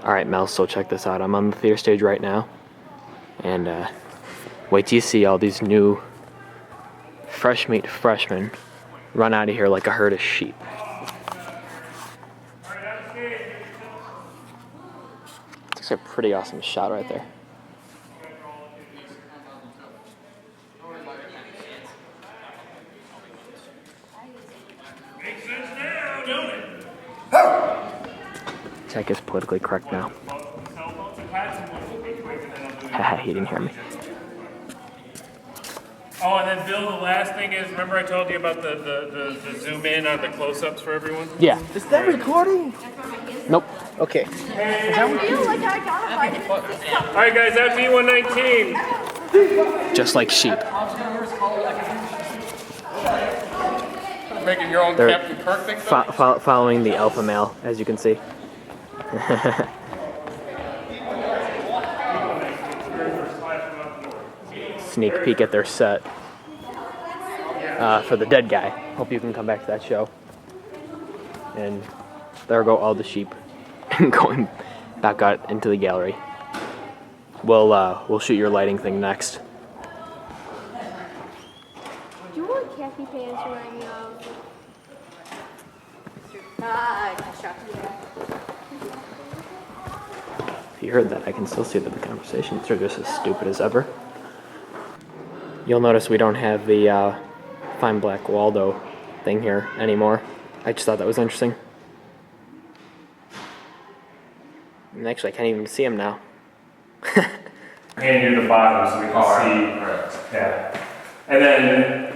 Alright, Mel, so check this out. I'm on the theater stage right now. And wait till you see all these new fresh meat freshmen run out of here like a herd of sheep. It's a pretty awesome shot right there. Makes sense now, don't it? Tech is politically correct now. Haha, he didn't hear me. Oh, and then Bill, the last thing is, remember I told you about the zoom in on the close-ups for everyone? Yeah. Is that recording? Nope. Okay. I feel like I got it. All right, guys, out to E119. Just like sheep. Making your own They're Captain Kirk thing? following the alpha male, as you can see. Sneak peek at their set for the dead guy. Hope you can come back to that show. And there go all the sheep going back out into the gallery. We'll shoot your lighting thing next. Do you want khaki pants or any If you heard that, I can still see that the conversations are just as stupid as ever. You'll notice we don't have the Fine Black Waldo thing here anymore. I just thought that was interesting. And actually, I can't even see him now. Hand you the bottom so we can see. Right. Yeah. And then,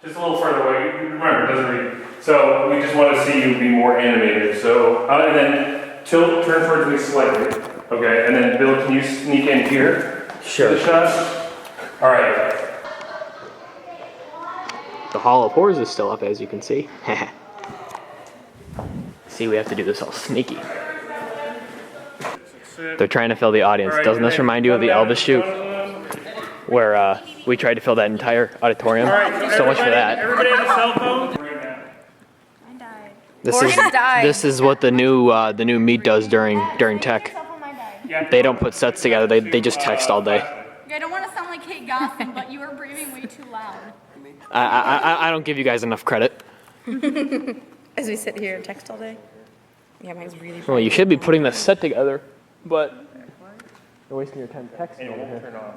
just a little further away, remember, it doesn't read. So we just want to see you be more animated. So, and then turn towards me slightly. Okay, and then Bill, can you sneak in here? Sure. The shot? All right. The Hall of Horrors is still up, as you can see. See, we have to do this all sneaky. They're trying to fill the audience. Right, Doesn't this remind you of the Elvis shoot? Where we tried to fill that entire auditorium? So much for that. Everybody has a cell phone? Right now. I died. This is what the new meat does during tech. They don't put sets together. They just text all day. I don't want to sound like Kate Gotham, but you are breathing way too loud. I don't give you guys enough credit. As we sit here and text all day. Yeah, mine's really. Well, you should be putting the set together, but you're wasting your time texting And it over won't here. turn on.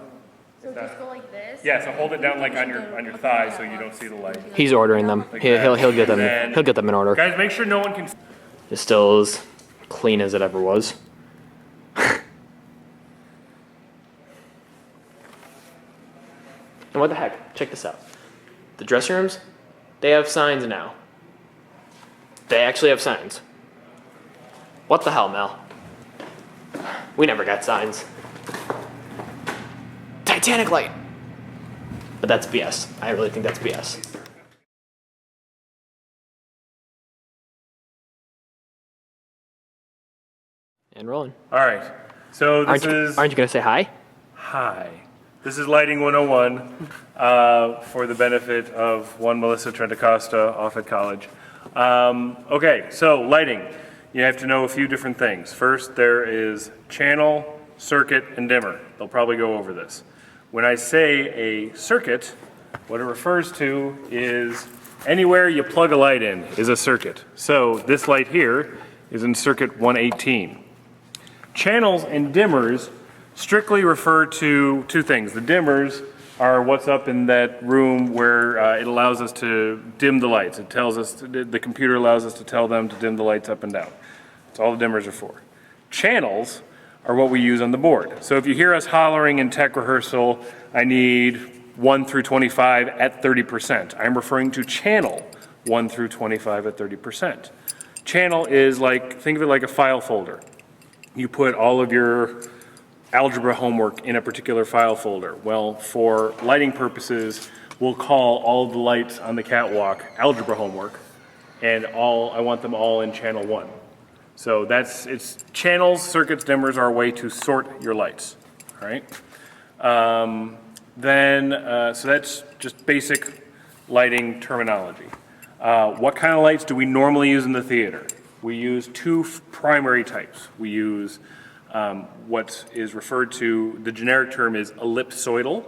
So just go like this. Yeah, so hold it down like on your thigh so you don't see the light. He's ordering them. He'll get them. He'll get them in order. Guys, make sure no one can. It's still as clean as it ever was. And what the heck? Check this out. The dressing rooms, they have signs now. They actually have signs. What the hell, Mel? We never got signs. Titanic light! But that's BS. I really think that's BS. And rolling. All right. So this Aren't you gonna say hi? Hi. This is Lighting 101 for the benefit of one Melissa Trentacosta off at college. Okay, so lighting. You have to know a few different things. First, there is channel, circuit, and dimmer. They'll probably go over this. When I say a circuit, what it refers to is anywhere you plug a light in is a circuit. So this light here is in circuit 118. Channels and dimmers strictly refer to two things. The dimmers are what's up in that room where it allows us to dim the lights. It tells us, the computer allows us to tell them to dim the lights up and down. That's all the dimmers are for. Channels are what we use on the board. So if you hear us hollering in tech rehearsal, I need 1 through 25 at 30%. I'm referring to channel 1 through 25 at 30%. Channel is like, think of it like a file folder. You put all of your algebra homework in a particular file folder. Well, for lighting purposes, we'll call all the lights on the catwalk algebra homework, and I want them all in channel 1. So it's channels, circuits, dimmers are a way to sort your lights, all right? So that's just basic lighting terminology. What kind of lights do we normally use in the theater? We use two primary types. We use what is referred to, the generic term is ellipsoidal,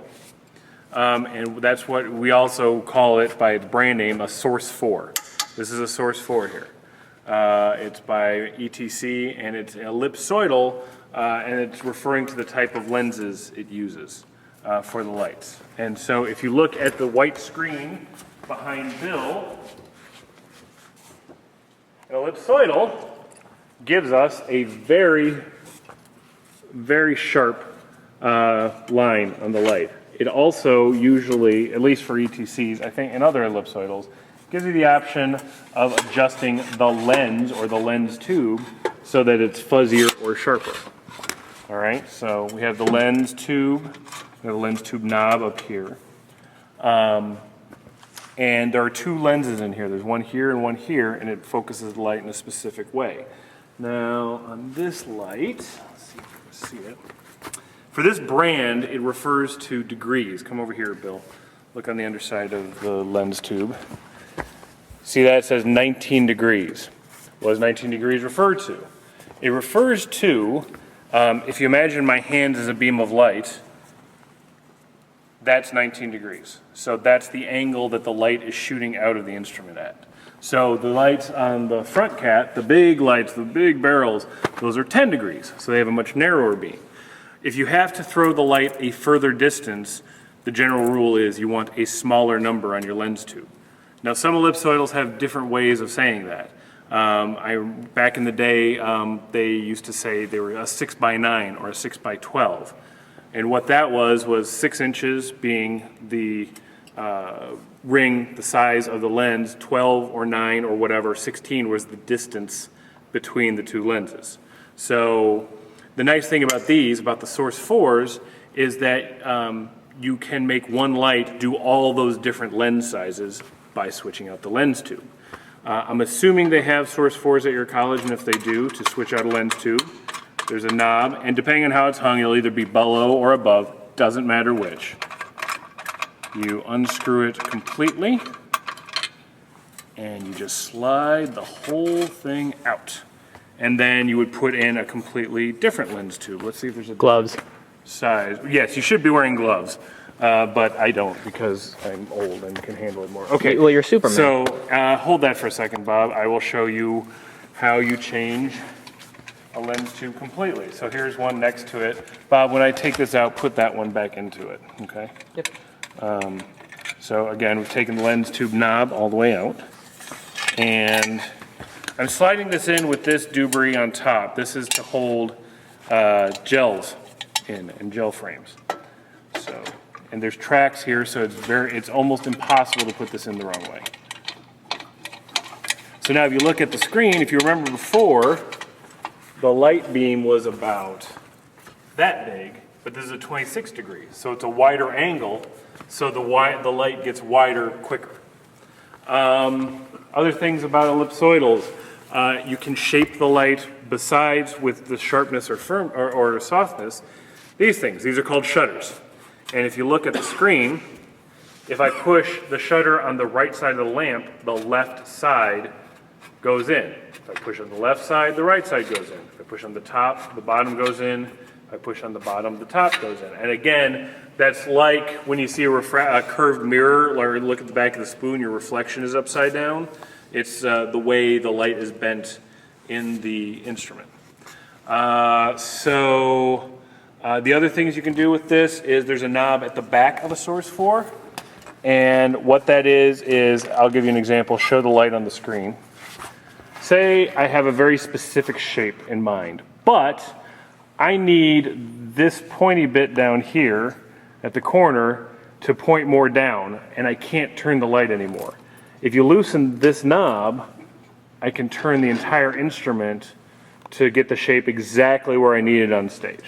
and that's what we also call it by its brand name, a Source 4. This is a Source 4 here. It's by ETC, and it's ellipsoidal, and it's referring to the type of lenses it uses for the lights. And so if you look at the white screen behind Bill, an ellipsoidal gives us a very, very sharp line on the light. It also usually, at least for ETCs, I think, and other ellipsoidals, gives you the option of adjusting the lens or the lens tube so that it's fuzzier or sharper. All right, so we have the lens tube, we have the lens tube knob up here. And there are two lenses in here. There's one here and one here, and it focuses the light in a specific way. Now, on this light, let's see if you can see it. For this brand, it refers to degrees. Come over here, Bill. Look on the underside of the lens tube. See that? It says 19 degrees. What does 19 degrees refer to? It refers to, if you imagine my hands as a beam of light, that's 19 degrees. So that's the angle that the light is shooting out of the instrument at. So the lights on the front cat, the big lights, the big barrels, those are 10 degrees. So they have a much narrower beam. If you have to throw the light a further distance, the general rule is you want a smaller number on your lens tube. Now some ellipsoidals have different ways of saying that. Back in the day, they used to say they were a 6x9 or a 6x12. And what that was 6 inches being the ring, the size of the lens, 12 or 9 or whatever, 16 was the distance between the two lenses. So the nice thing about these, about the Source 4s, is that you can make one light do all those different lens sizes by switching out the lens tube. I'm assuming they have Source 4s at your college, and if they do, to switch out a lens tube, there's a knob, and depending on how it's hung, it'll either be below or above, doesn't matter which. You unscrew it completely, and you just slide the whole thing out. And then you would put in a completely different lens tube. Let's see if there's a Gloves. size. Yes, you should be wearing gloves, but I don't because I'm old and can handle it more. Okay. Well, you're Superman. So hold that for a second, Bob. I will show you how you change a lens tube completely. So here's one next to it. Bob, when I take this out, put that one back into it, okay? Yep. So again, we've taken the lens tube knob all the way out, and I'm sliding this in with this debris on top. This is to hold gels in and gel frames. So, and there's tracks here, so it's almost impossible to put this in the wrong way. So now if you look at the screen, if you remember before, the light beam was about that big, but this is a 26 degrees, so it's a wider angle, so the light gets wider quicker. Other things about ellipsoidals, you can shape the light besides with the sharpness or softness. These things, these are called shutters. And if you look at the screen, if I push the shutter on the right side of the lamp, the left side goes in. If I push on the left side, the right side goes in. If I push on the top, the bottom goes in. If I push on the bottom, the top goes in. And again, that's like when you see a curved mirror, or look at the back of the spoon, your reflection is upside down. It's the way the light is bent in the instrument. The other things you can do with this is there's a knob at the back of a Source 4. And what that is I'll give you an example, show the light on the screen. Say I have a very specific shape in mind, but I need this pointy bit down here at the corner to point more down, and I can't turn the light anymore. If you loosen this knob, I can turn the entire instrument to get the shape exactly where I need it on stage.